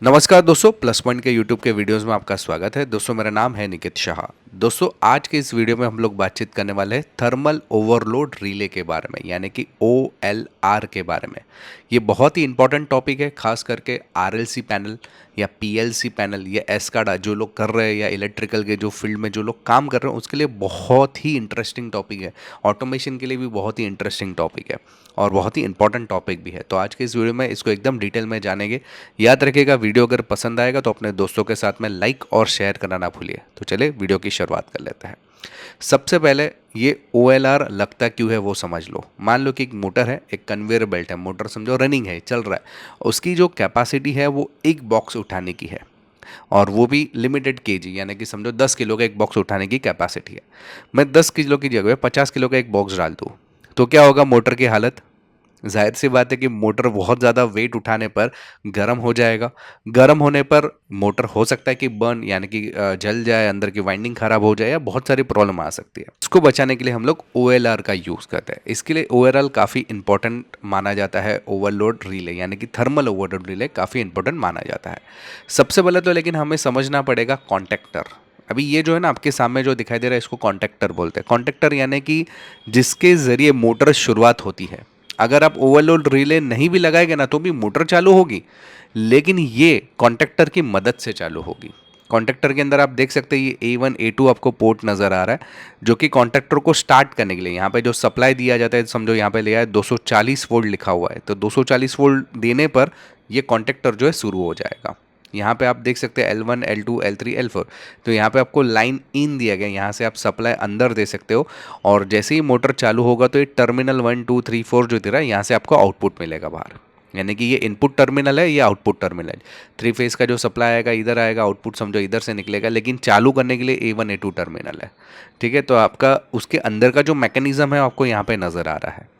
नमस्कार दोस्तों, plus point के यूट्यूब के वीडियोस में आपका स्वागत है। दोस्तों मेरा नाम है निकित शाह। दोस्तों आज के इस वीडियो में हम लोग बातचीत करने वाले हैं थर्मल ओवरलोड रिले के बारे में, यानी कि OLR के बारे में। ये बहुत ही इंपॉर्टेंट टॉपिक है, खास करके RLC पैनल या PLC पैनल या एस्काडा जो लोग कर रहे हैं या इलेक्ट्रिकल के जो फील्ड में जो लोग काम कर रहे हैं उसके लिए बहुत ही इंटरेस्टिंग टॉपिक है। ऑटोमेशन के लिए भी बहुत ही इंटरेस्टिंग टॉपिक है और बहुत ही इंपॉर्टेंट टॉपिक भी है। तो आज के इस वीडियो में इसको एकदम डिटेल में जानेंगे। याद रखिएगा, वीडियो अगर पसंद आएगा तो अपने दोस्तों के साथ में लाइक और शेयर करना ना भूलिए। तो चलिए वीडियो की शुरुआत कर लेते हैं। सबसे पहले ये OLR लगता क्यों है वो समझ लो। मान लो कि एक मोटर है, एक कन्वेयर बेल्ट है, मोटर समझो रनिंग है, चल रहा है। उसकी जो कैपेसिटी है वो एक बॉक्स उठाने की है और वो भी लिमिटेड केजी, यानी कि समझो 10 किलो का एक बॉक्स उठाने की कैपेसिटी है। मैं 10 किलो की जगह 50 किलो का एक बॉक्स डाल दूँ तो क्या होगा मोटर की हालत? जाहिर सी बात है कि मोटर बहुत ज़्यादा वेट उठाने पर गर्म हो जाएगा। गर्म होने पर मोटर हो सकता है कि बर्न, यानी कि जल जाए, अंदर की वाइंडिंग खराब हो जाए या बहुत सारी प्रॉब्लम आ सकती है। इसको बचाने के लिए हम लोग OLR का यूज़ करते हैं। इसके लिए OLR काफ़ी इंपॉर्टेंट माना जाता है। ओवरलोड रिले यानी कि थर्मल ओवरलोड रिले काफ़ी इंपॉर्टेंट माना जाता है। सबसे पहले तो लेकिन हमें समझना पड़ेगा कॉन्टेक्टर। अभी ये जो है ना आपके सामने जो दिखाई दे रहा है इसको कॉन्टेक्टर बोलते हैं। कॉन्टेक्टर यानी कि जिसके ज़रिए मोटर शुरुआत होती है। अगर आप ओवरलोड रिले नहीं भी लगाएंगे ना तो भी मोटर चालू होगी, लेकिन ये कॉन्टेक्टर की मदद से चालू होगी। कॉन्टेक्टर के अंदर आप देख सकते हैं ये A1 A2 आपको पोर्ट नज़र आ रहा है, जो कि कॉन्टेक्टर को स्टार्ट करने के लिए यहाँ पे जो सप्लाई दिया जाता है, समझो यहाँ पे लिया है 240 वोल्ट लिखा हुआ है, तो 240 वोल्ट देने पर ये कॉन्टेक्टर जो है शुरू हो जाएगा। यहाँ पे आप देख सकते हैं L1 L2 L3 L4, तो यहाँ पे आपको लाइन इन दिया गया, यहाँ से आप सप्लाई अंदर दे सकते हो और जैसे ही मोटर चालू होगा तो ये टर्मिनल 1 2 3 4 जो दे रहा है यहाँ से आपको आउटपुट मिलेगा बाहर। यानी कि ये इनपुट टर्मिनल है, ये आउटपुट टर्मिनल। 3 फेज का जो सप्लाई आएगा इधर आएगा, आउटपुट समझो इधर से निकलेगा, लेकिन चालू करने के लिए A1 A2 टर्मिनल है। ठीक है, तो आपका उसके अंदर का जो मैकेनिज्म है आपको यहाँ पे नज़र आ रहा है।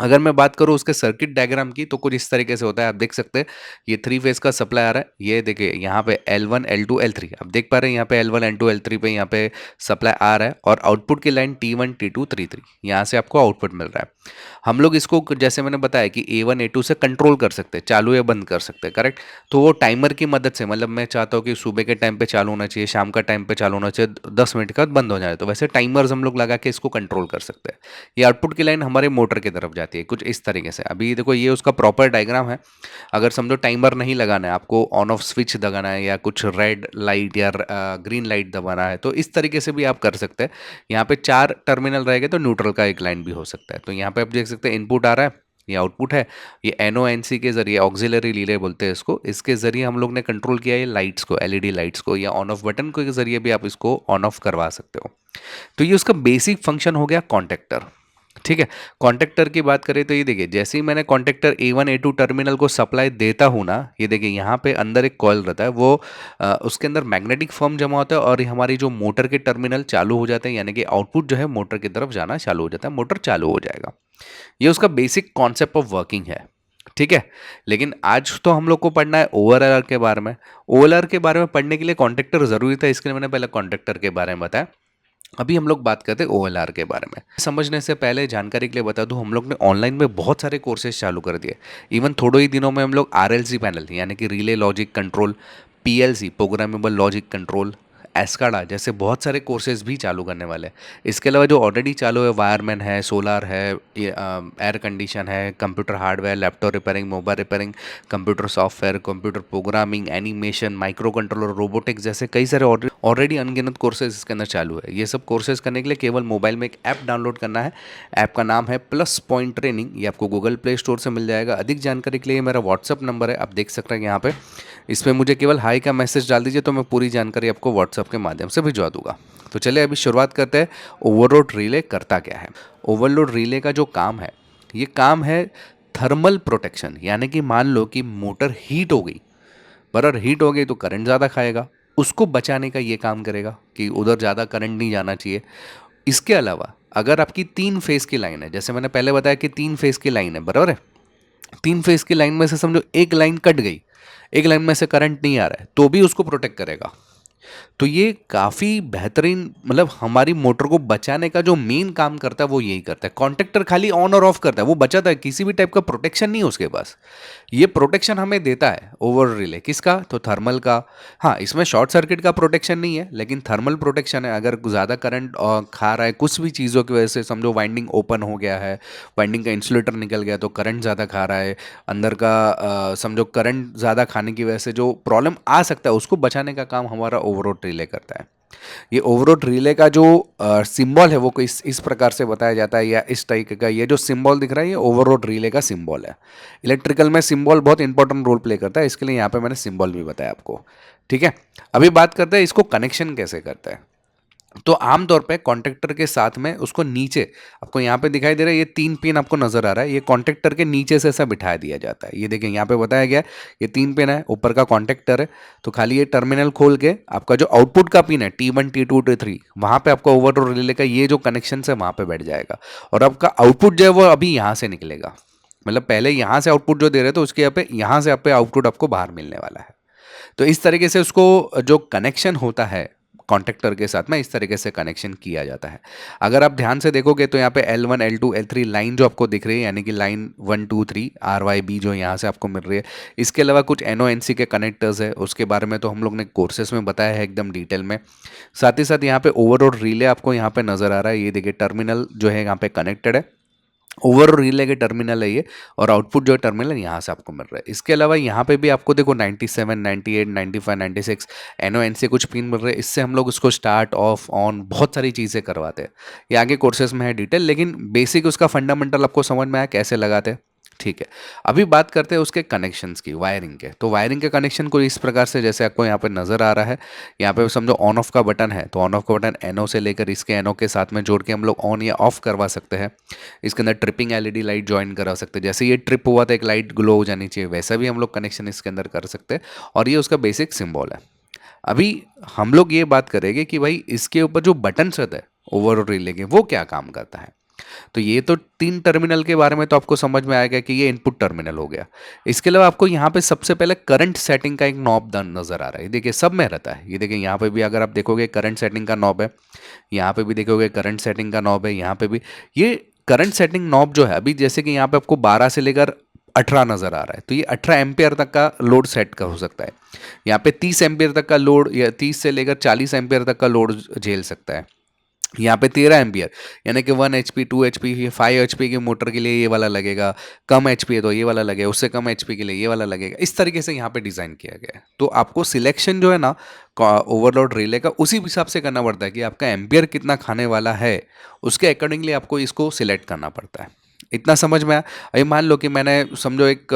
अगर मैं बात करूँ उसके सर्किट डायग्राम की तो कुछ इस तरीके से होता है। आप देख सकते हैं ये 3 फेज का सप्लाई आ रहा है, ये देखिए यहाँ पे L1 L2 L3 आप देख पा रहे हैं, यहाँ पे L1 L2 L3 पे यहाँ पे सप्लाई आ रहा है और आउटपुट की लाइन T1 T2 T3 यहाँ से आपको आउटपुट मिल रहा है। हम लोग इसको जैसे मैंने बताया कि A1 A2 से कंट्रोल कर सकते हैं, चालू या बंद कर सकते हैं, करेक्ट। तो वो टाइमर की मदद से, मतलब मैं चाहता हूँ कि सुबह के टाइम पे चालू होना चाहिए, शाम का टाइम पे चालू होना चाहिए, 10 मिनट के बाद बंद हो जाए, तो वैसे टाइमर्स हम लोग लगा के इसको कंट्रोल कर सकते हैं। ये आउटपुट की लाइन हमारे मोटर की तरफ जाती है कुछ इस तरीके से। अभी देखो ये उसका प्रॉपर डायग्राम है। अगर समझो टाइमर नहीं लगाना है, आपको ऑन ऑफ स्विच दबाना है या कुछ रेड लाइट या ग्रीन लाइट दबाना है, तो इस तरीके से भी आप कर सकते हैं। यहाँ पे 4 टर्मिनल रहेंगे तो न्यूट्रल का एक लाइन भी हो सकता है। तो यहाँ पे आप देख सकते हैं इनपुट आ रहा है, ये आउटपुट है। ये NONC के जरिए, ऑक्सिलरी रिले बोलते हैं इसको, इसके जरिए हम लोग ने कंट्रोल किया है लाइट्स को, LED लाइट्स को, या ऑन ऑफ बटन के जरिए भी आप इसको ऑन ऑफ करवा सकते हो। तो ये उसका बेसिक फंक्शन हो गया कॉन्टेक्टर। ठीक है, कॉन्टेक्टर की बात करें तो ये देखिए जैसे ही मैंने कॉन्टेक्टर A1 A2 टर्मिनल को सप्लाई देता हूँ ना, ये देखिए यहाँ पे अंदर एक कॉइल रहता है, वो उसके अंदर मैग्नेटिक फॉर्म जमा होता है और ये हमारी जो मोटर के टर्मिनल चालू हो जाते हैं, यानी कि आउटपुट जो है मोटर की तरफ जाना चालू हो जाता है, मोटर चालू हो जाएगा। ये उसका बेसिक कॉन्सेप्ट ऑफ वर्किंग है। ठीक है, लेकिन आज तो हम लोग को पढ़ना है OLR के बारे में। OLR के बारे में पढ़ने के लिए कॉन्टेक्टर जरूरी था, इसके लिए मैंने पहले कॉन्टेक्टर के बारे में बताया। अभी हम लोग बात करते हैं OLR के बारे में। समझने से पहले जानकारी के लिए बता दूं, हम लोग ने ऑनलाइन में बहुत सारे कोर्सेज चालू कर दिए। इवन थोड़े ही दिनों में हम लोग RLC पैनल यानी कि relay logic control, PLC programmable logic control, Escada जैसे बहुत सारे कोर्सेज भी चालू करने वाले हैं। इसके अलावा जो ऑलरेडी चालू है, वायरमैन है, सोलार है, एयर कंडीशन है, computer hardware, laptop repairing, mobile repairing, computer software, computer programming, animation, micro controller, robotics जैसे कई सारे ऑलरेडी अनगिनत कोर्सेज इसके अंदर चालू है। ये सब कोर्सेज करने के लिए केवल मोबाइल में एक ऐप डाउनलोड करना है। ऐप का नाम है प्लस पॉइंट ट्रेनिंग, ये आपको गूगल प्ले स्टोर से मिल जाएगा। अधिक जानकारी के लिए मेरा व्हाट्सअप नंबर है, आप देख सकते हैं यहाँ पे। इसमें मुझे केवल हाई का मैसेज डाल दीजिए तो मैं पूरी जानकारी आपको व्हाट्सअप के माध्यम से भिजवा दूंगा। तो चलिए अभी शुरुआत करते हैं। ओवरलोड रिले करता क्या है? ओवरलोड रिले का जो काम है, ये काम है थर्मल प्रोटेक्शन, यानी कि मान लो कि मोटर हीट हो गई, बराबर हीट हो गई तो करंट ज़्यादा खाएगा, उसको बचाने का ये काम करेगा कि उधर ज़्यादा करंट नहीं जाना चाहिए। इसके अलावा अगर आपकी 3 फेज की लाइन है, जैसे मैंने पहले बताया कि 3 फेज की लाइन है, बराबर है, 3 फेज की लाइन में से समझो एक लाइन कट गई, एक लाइन में से करंट नहीं आ रहा है, तो भी उसको प्रोटेक्ट करेगा। तो ये काफ़ी बेहतरीन, मतलब हमारी मोटर को बचाने का जो मेन काम करता है वो यही करता है। कॉन्टैक्टर खाली ऑन और ऑफ करता है, वो बचाता है, किसी भी टाइप का प्रोटेक्शन नहीं है उसके पास। ये प्रोटेक्शन हमें देता है ओवर रिले, किसका? तो थर्मल का। हाँ, इसमें शॉर्ट सर्किट का प्रोटेक्शन नहीं है, लेकिन थर्मल प्रोटेक्शन है। अगर ज़्यादा करंट खा रहा है कुछ भी चीज़ों की वजह से, समझो वाइंडिंग ओपन हो गया है, वाइंडिंग का इंसुलेटर निकल गया तो करंट ज़्यादा खा रहा है, अंदर का समझो करंट ज़्यादा खाने की वजह से जो प्रॉब्लम आ सकता है उसको बचाने का काम हमारा ओवरलोड रिले करता है। ये ओवरलोड रिले का जो सिंबल है वो इस प्रकार से बताया जाता है, या इस तरीके का ये जो सिंबल दिख रहा है ये ओवरलोड रिले का सिंबल है। इलेक्ट्रिकल में सिंबल बहुत इंपॉर्टेंट रोल प्ले करता है, इसके लिए यहाँ पे मैंने सिंबल भी बताया आपको। ठीक है, अभी बात करते हैं इसको कनेक्शन कैसे करता है। तो आमतौर पे कॉन्टेक्टर के साथ में उसको नीचे, आपको यहाँ पे दिखाई दे रहा है, ये 3 पिन आपको नजर आ रहा है, ये कॉन्टेक्टर के नीचे से ऐसा बिठा दिया जाता है। ये देखिए यहाँ पे बताया गया है, ये 3 पिन है, ऊपर का कॉन्टेक्टर है। तो खाली ये टर्मिनल खोल के आपका जो आउटपुट का पिन है T1 T2 T3, वहाँ पे आपका ओवरलोड रिले का ये जो कनेक्शन है वहाँ पे बैठ जाएगा, और आपका आउटपुट जो है वो अभी यहाँ से निकलेगा। मतलब पहले यहाँ से आउटपुट जो दे रहे थे उसके यहाँ से आउटपुट आपको बाहर मिलने वाला है। तो इस तरीके से उसको जो कनेक्शन होता है कॉन्टेक्टर के साथ में, इस तरीके से कनेक्शन किया जाता है। अगर आप ध्यान से देखोगे तो यहाँ पे L1 L2 L3 लाइन जो आपको दिख रही है, यानी कि लाइन 1 2 3 RYB जो यहाँ से आपको मिल रही है। इसके अलावा कुछ NONC के कनेक्टर्स है, उसके बारे में तो हम लोग ने कोर्सेस में बताया है एकदम डिटेल में। साथ ही साथ यहाँ पे ओवरऑल रिले आपको यहाँ पे नजर आ रहा है, ये देखिए टर्मिनल जो है यहाँ पे कनेक्टेड है, ओवर रिले के टर्मिनल है ये, और आउटपुट जो टर्मिनल यहाँ से आपको मिल रहा है। इसके अलावा यहाँ पे भी आपको देखो 97 98 95 96 NONC कुछ पिन मिल रहे हैं, इससे हम लोग उसको स्टार्ट ऑफ ऑन बहुत सारी चीज़ें करवाते हैं। ये आगे कोर्सेज में है डिटेल, लेकिन बेसिक उसका फंडामेंटल आपको समझ में आया कैसे लगाते हैं। ठीक है, अभी बात करते हैं उसके कनेक्शंस की, वायरिंग के। तो वायरिंग के कनेक्शन को इस प्रकार से जैसे आपको यहाँ पे नज़र आ रहा है, यहाँ पे समझो ऑन ऑफ का बटन है, तो ऑन ऑफ का बटन NO से लेकर इसके NO के साथ में जोड़ के हम लोग ऑन या ऑफ करवा सकते हैं। इसके अंदर ट्रिपिंग LED लाइट ज्वाइन करा सकते हैं, जैसे ये ट्रिप हुआ तो एक लाइट ग्लो हो जानी चाहिए, वैसा भी हम लोग कनेक्शन इसके अंदर कर सकते हैं, और ये उसका बेसिक सिंबल है। अभी हम लोग ये बात करेंगे कि भाई इसके ऊपर जो बटन रहता है ओवरऑल रिले के, वो क्या काम करता है। तो ये तो 3 टर्मिनल के बारे में तो आपको समझ में आएगा कि ये इनपुट टर्मिनल हो गया। इसके अलावा आपको यहाँ पे सबसे पहले करंट सेटिंग का एक नॉब नजर आ रहा है, देखिए सब में रहता है। ये देखिए यहाँ पे भी अगर आप देखोगे करंट सेटिंग का नॉब है, यहाँ पे भी देखोगे करंट सेटिंग का नॉब है, यहाँ पे भी ये करंट सेटिंग नॉब जो है, अभी जैसे कि यहाँ पे आपको 12 से लेकर 18 नजर आ रहा है, तो ये 18 एम्पियर तक का लोड सेट का हो सकता है। यहाँ पे 30 एम्पियर तक का लोड, या 30 से लेकर 40 एम्पियर तक का लोड झेल सकता है। यहाँ पे 13 एम्पियर, यानी कि 1 HP 2 HP 5 HP की मोटर के लिए ये वाला लगेगा, कम HP है तो ये वाला लगेगा, उससे कम HP के लिए ये वाला लगेगा। इस तरीके से यहाँ पे डिज़ाइन किया गया है। तो आपको सिलेक्शन जो है ना ओवरलोड रिले का उसी हिसाब से करना पड़ता है कि आपका एम्पियर कितना खाने वाला है, उसके अकॉर्डिंगली आपको इसको सिलेक्ट करना पड़ता है। इतना समझ में आया। अभी मान लो कि मैंने समझो एक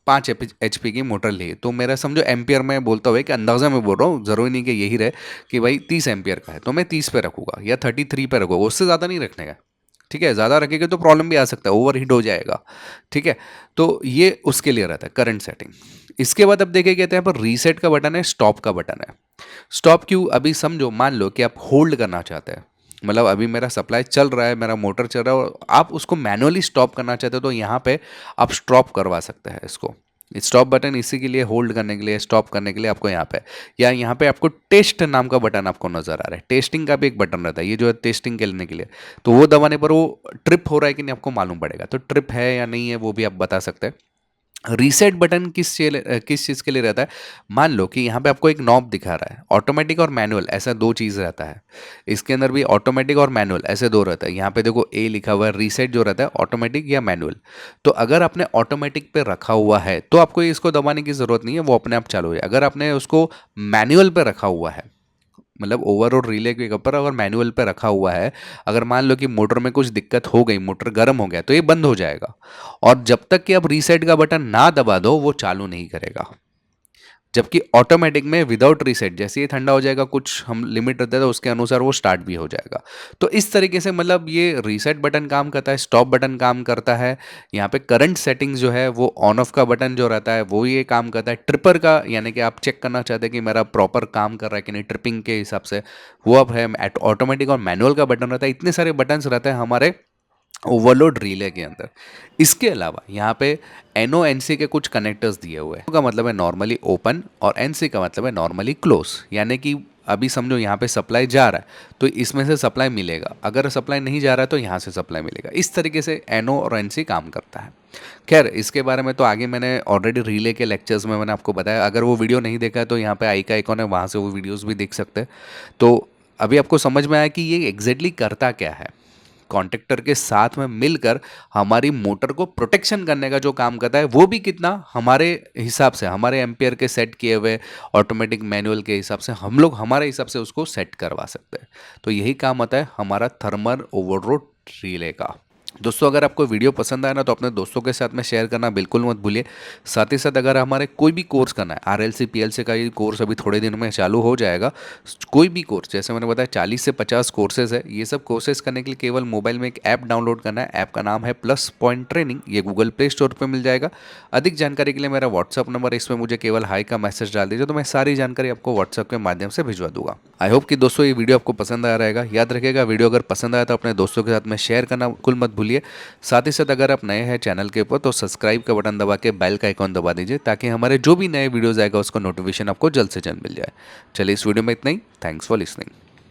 5 HP की मोटर ली, तो मेरा समझो एम्पियर में बोलता हुआ कि अंदाजा में बोल रहा हूँ, ज़रूरी नहीं कि यही रहे कि भाई 30 एम्पियर का है तो मैं 30 पे रखूँगा या 33 पे रखूँगा, उससे ज़्यादा नहीं रखने का। ठीक है, ज़्यादा रखेंगे तो प्रॉब्लम भी आ सकता है, ओवर हीट हो जाएगा। ठीक है, तो ये उसके लिए रहता है करंट सेटिंग। इसके बाद अब देखिए कहते हैं यहाँ पर रीसेट का बटन है, स्टॉप का बटन है। स्टॉप क्यों? अभी समझो मान लो कि आप होल्ड करना चाहते हैं, मतलब अभी मेरा सप्लाई चल रहा है, मेरा मोटर चल रहा है, और आप उसको मैनुअली स्टॉप करना चाहते हो, तो यहाँ पे आप स्टॉप करवा सकते हैं इसको। स्टॉप बटन इसी के लिए, होल्ड करने के लिए, स्टॉप करने के लिए आपको यहाँ पे, या यहाँ पे आपको टेस्ट नाम का बटन आपको नजर आ रहा है। टेस्टिंग का भी एक बटन रहता है, ये जो है टेस्टिंग करने के लिए, तो वो दबाने पर वो ट्रिप हो रहा है कि नहीं आपको मालूम पड़ेगा, तो ट्रिप है या नहीं है वो भी आप बता सकते हैं। रीसेट बटन किस चीज़ के लिए रहता है? मान लो कि यहाँ पे आपको एक नॉब दिखा रहा है, ऑटोमेटिक और मैनुअल, ऐसा 2 चीज़ रहता है। इसके अंदर भी ऑटोमेटिक और मैनुअल ऐसे 2 रहता है। यहाँ पे देखो ए लिखा हुआ है, रीसेट जो रहता है ऑटोमेटिक या मैनुअल। तो अगर आपने ऑटोमेटिक पे रखा हुआ है तो आपको इसको दबाने की ज़रूरत नहीं है, वो अपने आप चालू हो जाए। अगर आपने उसको मैनुअल पे रखा हुआ है, मतलब ओवरऑल रिले के ऊपर अगर मैनुअल पे रखा हुआ है, अगर मान लो कि मोटर में कुछ दिक्कत हो गई, मोटर गर्म हो गया, तो ये बंद हो जाएगा, और जब तक कि आप रीसेट का बटन ना दबा दो वो चालू नहीं करेगा। जबकि ऑटोमेटिक में विदाउट रीसेट जैसे ही ठंडा हो जाएगा, कुछ हम लिमिट रहता है तो उसके अनुसार वो स्टार्ट भी हो जाएगा। तो इस तरीके से मतलब ये रीसेट बटन काम करता है, स्टॉप बटन काम करता है। यहाँ पे करंट सेटिंग्स जो है वो ऑन ऑफ का बटन जो रहता है वो ये काम करता है। ट्रिपर का, यानी कि आप चेक करना चाहते हैं कि मेरा प्रॉपर काम कर रहा है कि नहीं ट्रिपिंग के हिसाब से, वो अब है। ऑटोमेटिक और मैनुअल का बटन रहता है। इतने सारे बटन्स रहते हैं हमारे ओवरलोड रिले के अंदर। इसके अलावा यहाँ पे NONC के कुछ कनेक्टर्स दिए हुए हैं। का मतलब है नॉर्मली ओपन, और NC का मतलब है नॉर्मली क्लोज, यानी कि अभी समझो यहाँ पे सप्लाई जा रहा है तो इसमें से सप्लाई मिलेगा, अगर सप्लाई नहीं जा रहा है तो यहाँ से सप्लाई मिलेगा। इस तरीके से एनओ और एनसी काम करता है। खैर इसके बारे में तो आगे मैंने ऑलरेडी रिले के लेक्चर्स में मैंने आपको बताया, अगर वो वीडियो नहीं देखा है तो यहाँ पे आई का आइकॉन है, वहाँ से वो वीडियोस भी देख सकते हैं। तो अभी आपको समझ में आया कि ये एग्जैक्टली करता क्या है। कॉन्ट्रैक्टर के साथ में मिलकर हमारी मोटर को प्रोटेक्शन करने का जो काम करता है, वो भी कितना हमारे हिसाब से, हमारे एम्पियर के सेट किए हुए ऑटोमेटिक मैनुअल के हिसाब से हम लोग हमारे हिसाब से उसको सेट करवा सकते हैं। तो यही काम आता है हमारा थर्मल ओवरलोड रिले का। दोस्तों अगर आपको वीडियो पसंद आया ना तो अपने दोस्तों के साथ में शेयर करना बिल्कुल मत भूलिए। साथ ही साथ अगर हमारे कोई भी कोर्स करना है, आरएलसी पीएलसी का ये कोर्स अभी थोड़े दिन में चालू हो जाएगा। कोई भी कोर्स, जैसे मैंने बताया 40 से 50 कोर्सेज है। ये सब कोर्सेज करने के लिए केवल मोबाइल में एक ऐप डाउनलोड करना है। ऐप का नाम है प्लस पॉइंट ट्रेनिंग, ये गूगल प्ले स्टोर पर मिल जाएगा। अधिक जानकारी के लिए मेरा व्हाट्सअप नंबर, इसमें मुझे केवल हाई का मैसेज डाल दीजिए तो मैं सारी जानकारी आपको व्हाट्सअप के माध्यम से भिजवा दूंगा। आई होप कि दोस्तों ये वीडियो आपको पसंद आया रहेगा। याद रखिएगा वीडियो अगर पसंद आया तो अपने दोस्तों के साथ में शेयर करना बिल्कुल मत भूलिए। साथ ही साथ अगर आप नए हैं चैनल के ऊपर तो सब्सक्राइब का बटन दबा के बेल का आइकॉन दबा दीजिए ताकि हमारे जो भी नए वीडियोस आएगा उसका नोटिफिकेशन आपको जल्द से जल्द मिल जाए। चलिए इस वीडियो में इतना ही। Thanks for listening.